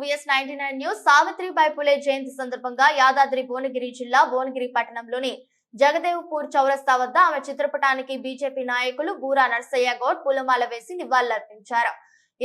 VS99 news. Savitribai Phule జయంతి సందర్భంగా యాదాద్రి భువనగిరి జిల్లా భువనగిరి పట్టణంలోని జగదేవ్పూర్ చౌరస్తా వద్ద ఆమె చిత్రపటానికి బీజేపీ నాయకులు బూరా నర్సయ్య గౌడ్ పూలమాల వేసి నివాళులర్పించారు.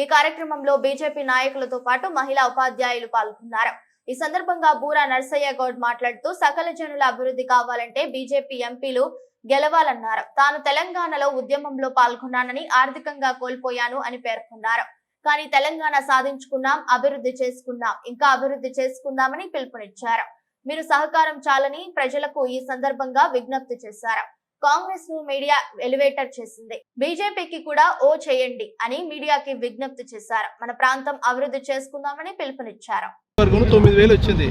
ఈ కార్యక్రమంలో బీజేపీ నాయకులతో పాటు మహిళా ఉపాధ్యాయులు పాల్గొన్నారు. ఈ సందర్భంగా బూరా నర్సయ్య గౌడ్ మాట్లాడుతూ సకల జనుల అభివృద్ధి కావాలంటే బీజేపీ ఎంపీలు గెలవాలన్నారు. తాను తెలంగాణలో ఉద్యమంలో పాల్గొన్నానని, ఆర్థికంగా కోల్పోయాను అని పేర్కొన్నారు. కానీ తెలంగాణ సాధించుకున్నాం, అభివృద్ధి చేసుకున్నాం, ఇంకా అభివృద్ధి చేసుకుందామని పిలుపునిచ్చారు. మీరు సహకారం చాలని ప్రజలకు ఈ సందర్భంగా విజ్ఞప్తి చేశారు. కాంగ్రెస్ ను మీడియా ఎలివేటర్ చేసింది, బీజేపీకి కూడా ఓ చేయండి అని మీడియాకి విజ్ఞప్తి చేశారు. మన ప్రాంతం అభివృద్ధి చేసుకుందామని పిలుపునిచ్చారు. 9,000 వచ్చింది.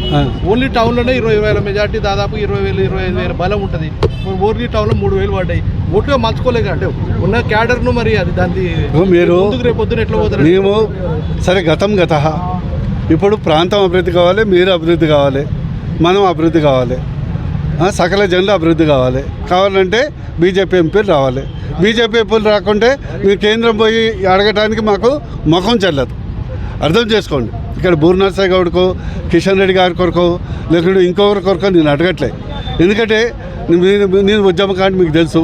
ఓన్లీ టౌన్ లోనే 20,000 మెజార్టీ, దాదాపు 20,000 25,000 బలం ఉంటుంది. ఓన్లీ టౌన్ లో 3,000 పడ్డాయి. ఓటుగా మార్చుకోలేక అంటే ఉన్న క్యాడర్ ను మరి అది దాన్ని మీరు రేపు పొద్దున ఎట్లా పోతారు? మేము సరే గతం గత, ఇప్పుడు ప్రాంతం అభివృద్ధి కావాలి, మీరు అభివృద్ధి కావాలి, మనం అభివృద్ధి కావాలి, సకల జనులు అభివృద్ధి కావాలంటే బీజేపీ ఎంపీలు రావాలి. బీజేపీ ఎంపీలు రాకుంటే మీరు కేంద్రం పోయి అడగటానికి మాకు ముఖం చెల్లదు. అర్థం చేసుకోండి. ఇక్కడ బూరా నర్సయ్య గౌడ్కో, కిషన్ రెడ్డి గారి కొరకు, లేకుంటే ఇంకొకరి కొరకు నేను అడగట్లే. ఎందుకంటే నేను ఉద్యమకాండి మీకు తెలుసు.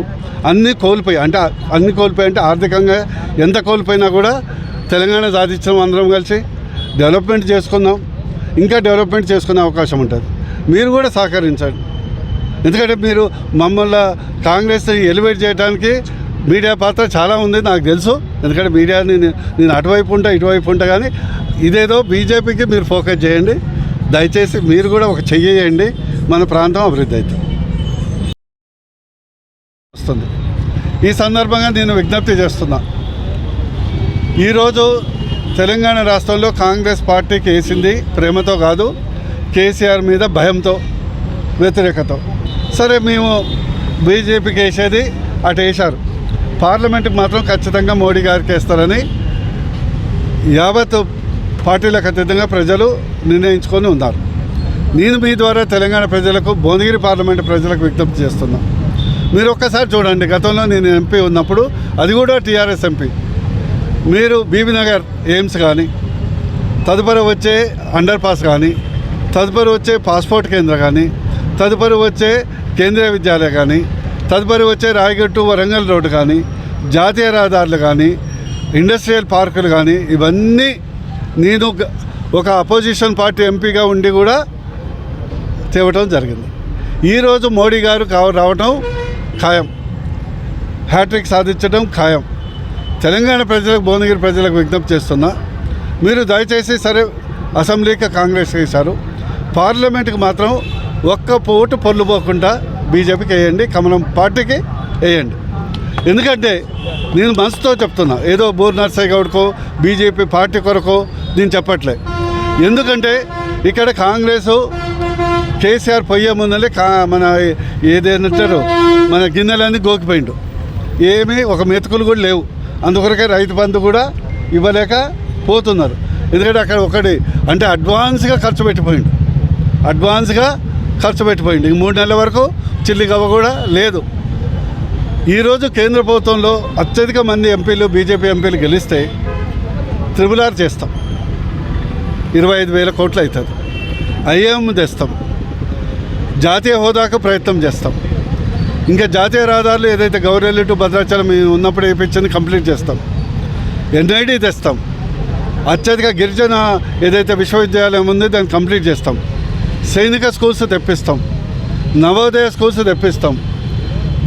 అన్నీ కోల్పోయి అంటే ఆర్థికంగా ఎంత కోల్పోయినా కూడా తెలంగాణ సాధించడం అందరం కలిసి డెవలప్మెంట్ చేసుకుందాం. ఇంకా డెవలప్మెంట్ చేసుకునే అవకాశం ఉంటుంది. మీరు కూడా సహకరించండి. ఎందుకంటే మీరు మమ్మల్ని కాంగ్రెస్ ఎలివేట్ చేయడానికి మీడియా పాత్ర చాలా ఉంది, నాకు తెలుసు. ఎందుకంటే మీడియాని నేను అటువైపు ఉంటా ఇటువైపు ఉంటా, కానీ ఇదేదో బీజేపీకి మీరు ఫోకస్ చేయండి. దయచేసి మీరు కూడా ఒక చెయ్యండి, మన ప్రాంతం అభివృద్ధి అవుతుంది వస్తుంది. ఈ సందర్భంగా నేను విజ్ఞప్తి చేస్తున్నా. ఈరోజు తెలంగాణ రాష్ట్రంలో కాంగ్రెస్ పార్టీకి వేసింది ప్రేమతో కాదు, కేసీఆర్ మీద భయంతో, వ్యతిరేకతో. సరే మేము బీజేపీకి వేసేది అటు వేశారు. పార్లమెంట్కి మాత్రం ఖచ్చితంగా మోడీ గారికి వేస్తారని యావత్ పార్టీలకు అతీతంగా ప్రజలు నిర్ణయించుకొని ఉన్నారు. నేను మీ ద్వారా తెలంగాణ ప్రజలకు, భువనగిరి పార్లమెంటు ప్రజలకు విజ్ఞప్తి చేస్తున్నా. మీరు ఒక్కసారి చూడండి, గతంలో నేను ఎంపీ ఉన్నప్పుడు, అది కూడా టీఆర్ఎస్ ఎంపీ, మీరు బీబీనగర్ ఎయిమ్స్ కానీ, తదుపరి వచ్చే అండర్ పాస్ కానీ, తదుపరి వచ్చే పాస్పోర్ట్ కేంద్రం కానీ, తదుపరి వచ్చే కేంద్రీయ విద్యాలయం కానీ, తదుపరి వచ్చే రాయగట్టు వరంగల్ రోడ్డు కానీ, జాతీయ రహదారులు కానీ, ఇండస్ట్రియల్ పార్కులు కానీ, ఇవన్నీ నేను ఒక అపోజిషన్ పార్టీ ఎంపీగా ఉండి కూడా తేవటం జరిగింది. ఈరోజు మోడీ గారు రావటం ఖాయం, హ్యాట్రిక్ సాధించడం ఖాయం. తెలంగాణ ప్రజలకు, భువనగిరి ప్రజలకు విజ్ఞప్తి చేస్తున్నా, మీరు దయచేసి సరే అసెంబ్లీకి కాంగ్రెస్ వేశారు, పార్లమెంట్కి మాత్రం ఒక్క పోటు పొల్లుపోకుండా బీజేపీకి వేయండి, కమలం పార్టీకి వేయండి. ఎందుకంటే నేను మనసుతో చెప్తున్నా, ఏదో బూరా నర్సయ్య గౌడ్కో బీజేపీ పార్టీ కొరకో నేను చెప్పట్లే. ఎందుకంటే ఇక్కడ కాంగ్రెసు కేసీఆర్ పోయే ముందలే మన ఏదేంటారు మన గిన్నెలన్నీ గోకిపోయిండు, ఏమీ ఒక మెతుకులు కూడా లేవు. అందుకొరకే రైతు బంధు కూడా ఇవ్వలేక పోతున్నారు. ఎందుకంటే అక్కడ ఒకటి అంటే అడ్వాన్స్గా ఖర్చు పెట్టిపోయిండు. ఇంక 3 నెలల వరకు చిల్లి గవ్వ కూడా లేదు. ఈరోజు కేంద్ర ప్రభుత్వంలో అత్యధిక మంది ఎంపీలు, బీజేపీ ఎంపీలు గెలిస్తే RRR చేస్తాం, 25,000 కోట్లు అవుతుంది. IAM తెస్తాం, జాతీయ హోదాకు ప్రయత్నం చేస్తాం. ఇంకా జాతీయ రహదారులు ఏదైతే గౌరెల్లి టు భద్రాచలం ఉన్నప్పుడు వేయించింది కంప్లీట్ చేస్తాం. NID తెస్తాం, అత్యధిక గిరిజన ఏదైతే విశ్వవిద్యాలయం ఉందో దాన్ని కంప్లీట్ చేస్తాం. సైనిక స్కూల్స్ తెప్పిస్తాం, నవోదయ స్కూల్స్ తెప్పిస్తాం.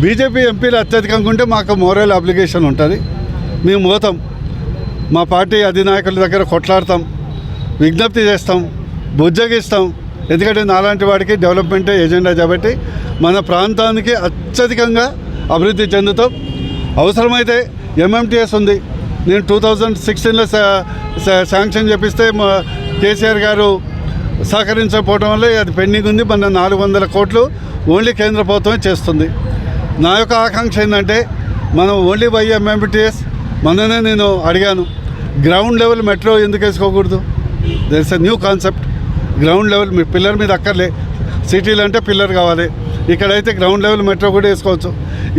బీజేపీ ఎంపీలు అత్యధికంగా ఉంటే మాకు మోరల్ అబ్లిగేషన్ ఉంటుంది, మేము పోతాం, మా పార్టీ అధినాయకుల దగ్గర కొట్లాడతాం, విజ్ఞప్తి చేస్తాం, బుజ్జగిస్తాం. ఎందుకంటే నాలాంటి వాడికి డెవలప్మెంటే ఎజెండా కాబట్టి మన ప్రాంతానికి అత్యధికంగా అభివృద్ధి చెందుతాం. అవసరమైతే MMTS ఉంది, నేను 2016లో శాంక్షన్ చేపిస్తే కేసీఆర్ గారు సహకరించకపోవడం వల్ల అది పెండింగ్ ఉంది. మన 400 కోట్లు ఓన్లీ కేంద్ర ప్రభుత్వమే చేస్తుంది. నా యొక్క ఆకాంక్ష ఏంటంటే మనం ఓన్లీ బై MMTS. మొన్ననే నేను అడిగాను, గ్రౌండ్ లెవెల్ మెట్రో ఎందుకు వేసుకోకూడదు? There is a new concept. Ground level pillar మీద అక్కర్లే, సిటీలు అంటే పిల్లర్ కావాలి, ఇక్కడైతే గ్రౌండ్ లెవెల్ మెట్రో కూడా వేసుకోవచ్చు.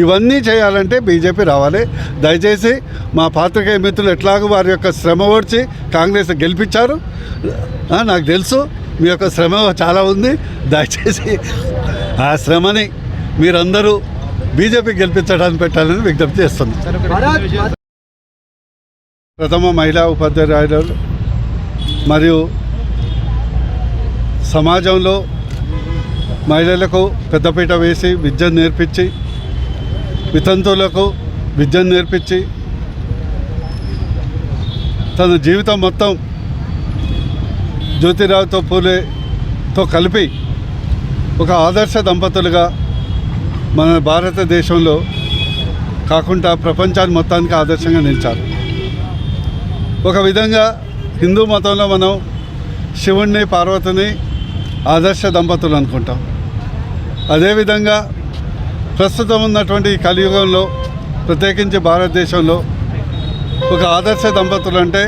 ఇవన్నీ చేయాలంటే బీజేపీ రావాలి. దయచేసి మా పాత్రికేయ మిత్రులు ఎట్లాగో వారి యొక్క శ్రమ ఓడ్చి కాంగ్రెస్ గెలిపించారు, నాకు తెలుసు మీ యొక్క శ్రమ చాలా ఉంది. దయచేసి ఆ శ్రమని మీరందరూ బీజేపీ గెలిపించడానికి పెట్టాలని విజ్ఞప్తి చేస్తున్నాం. ప్రథమ మహిళా ఉపాధ్యాయురాలు మరియు సమాజంలో మహిళలకు పెద్దపీట వేసి విద్యను నేర్పించి, వితంతువులకు విద్యను నేర్పించి, తన జీవితం మొత్తం జ్యోతిరావుతో పూలేతో కలిపి ఒక ఆదర్శ దంపతులుగా మన భారతదేశంలో కాకుండా ప్రపంచాన్ని మొత్తానికి ఆదర్శంగా నిలిచారు. ఒక విధంగా హిందూ మతంలో మనం శివుణ్ణి పార్వతిని ఆదర్శ దంపతులు అనుకుంటాం. అదేవిధంగా ప్రస్తుతం ఉన్నటువంటి ఈ కలియుగంలో ప్రత్యేకించి భారతదేశంలో ఒక ఆదర్శ దంపతులు అంటే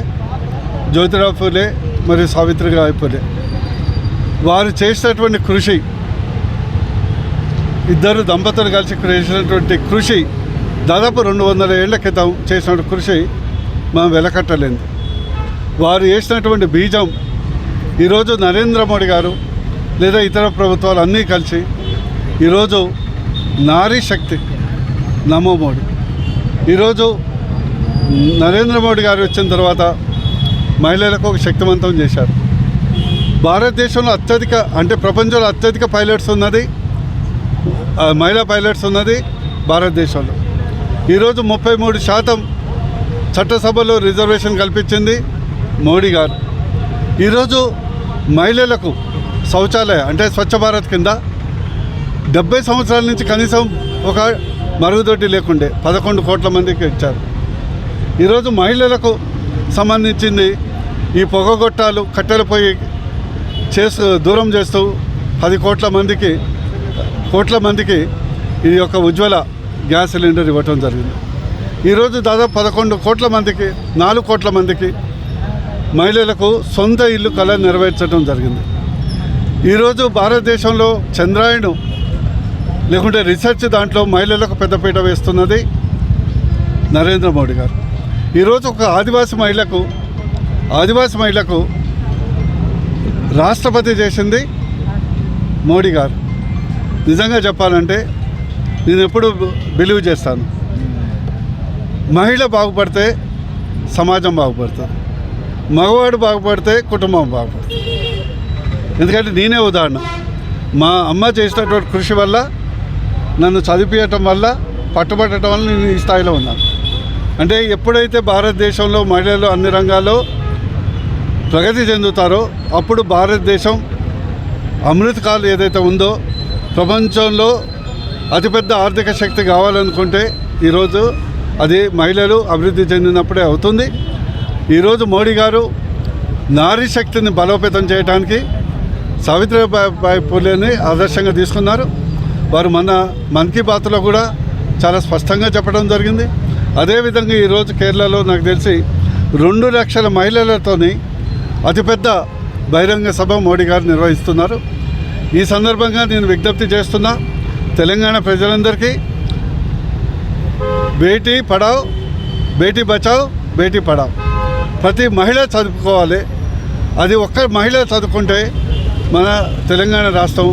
జ్యోతిరావు పూలే మరియు సావిత్రిబాయి పూలే. వారు చేసినటువంటి కృషి, ఇద్దరు దంపతులు కలిసి చేసినటువంటి కృషి దాదాపు 200 ఏళ్ల క్రితం చేసిన కృషి మనం వెలకట్టలేదు. వారు వేసినటువంటి బీజం ఈరోజు నరేంద్ర మోడీ గారు లేదా ఇతర ప్రభుత్వాలు అన్నీ కలిసి ఈరోజు నారీ శక్తి నమో మోడీ. ఈరోజు నరేంద్ర మోడీ గారు వచ్చిన తర్వాత మహిళలకు ఒక శక్తివంతం చేశారు. భారతదేశంలో అత్యధిక అంటే ప్రపంచంలో అత్యధిక పైలట్స్ ఉన్నది, మహిళా పైలట్స్ ఉన్నది భారతదేశంలో. ఈరోజు 33% చట్టసభలో రిజర్వేషన్ కల్పించింది మోడీ గారు. ఈరోజు మహిళలకు శౌచాలయ అంటే స్వచ్ఛ భారత్ కింద 70 సంవత్సరాల నుంచి కనీసం ఒక మరుగుదొడ్డి లేకుండే 11 కోట్ల మందికి ఇచ్చారు. ఈరోజు మహిళలకు సంబంధించింది ఈ పొగగొట్టాలు కట్టెల పొయ్యి దూరం చేస్తూ 10 కోట్ల మందికి ఈ యొక్క ఉజ్వల గ్యాస్ సిలిండర్ ఇవ్వటం జరిగింది. ఈరోజు దాదాపు 11 కోట్ల మందికి 4 కోట్ల మందికి మహిళలకు సొంత ఇల్లు కళ నెరవేర్చడం జరిగింది. ఈరోజు భారతదేశంలో చంద్రాయణం లేకుంటే రీసెర్చ్ దాంట్లో మహిళలకు పెద్దపీట వేస్తున్నది నరేంద్ర మోడీ గారు. ఈరోజు ఒక ఆదివాసీ మహిళకు రాష్ట్రపతి చేసింది మోడీ గారు. నిజంగా చెప్పాలంటే నేను ఎప్పుడు బిలీవ్ చేస్తాను, మహిళ బాగుపడితే సమాజం బాగుపడుతుంది, మగవాడు బాగుపడితే కుటుంబం బాగుపడుతుంది. ఎందుకంటే నేనే ఉదాహరణ. మా అమ్మ చేసినటువంటి కృషి వల్ల, నన్ను చదివించటం వల్ల, పట్టుబట్టడం వల్ల నేను ఈ స్థాయిలో ఉన్నాను. అంటే ఎప్పుడైతే భారతదేశంలో మహిళలు అన్ని రంగాల్లో ప్రగతి చెందుతారో అప్పుడు భారతదేశం అమృత్ కాల్ ఏదైతే ఉందో ప్రపంచంలో అతిపెద్ద ఆర్థిక శక్తి కావాలనుకుంటే ఈరోజు అది మహిళలు అభివృద్ధి చెందినప్పుడే అవుతుంది. ఈరోజు మోడీ గారు నారీ శక్తిని బలోపేతం చేయడానికి సావిత్రిబాయి పూలేని ఆదర్శంగా తీసుకున్నారు. వారు మన్ కీ బాత్లో కూడా చాలా స్పష్టంగా చెప్పడం జరిగింది. అదేవిధంగా ఈరోజు కేరళలో నాకు తెలిసి 2 లక్షల మహిళలతోని అతిపెద్ద బహిరంగ సభ మోడీ గారు నిర్వహిస్తున్నారు. ఈ సందర్భంగా నేను విజ్ఞప్తి చేస్తున్నా తెలంగాణ ప్రజలందరికీ, బేటీ పడావ్, బేటీ బచావ్, బేటీ పడావ్. ప్రతి మహిళ చదువుకోవాలి. అది ఒక్క మహిళ చదువుకుంటే మన తెలంగాణ రాష్ట్రం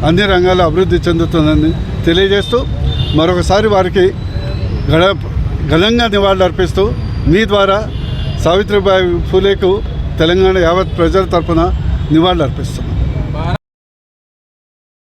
అన్ని రంగాల్లో అభివృద్ధి చెందుతుందని తెలియజేస్తూ మరొకసారి వారికి ఘనంగా నివాళులు అర్పిస్తూ మీ ద్వారా సావిత్రిబాయి పూలేకు తెలంగాణ యావత్ ప్రజల తరపున నివాళులు అర్పిస్తాం.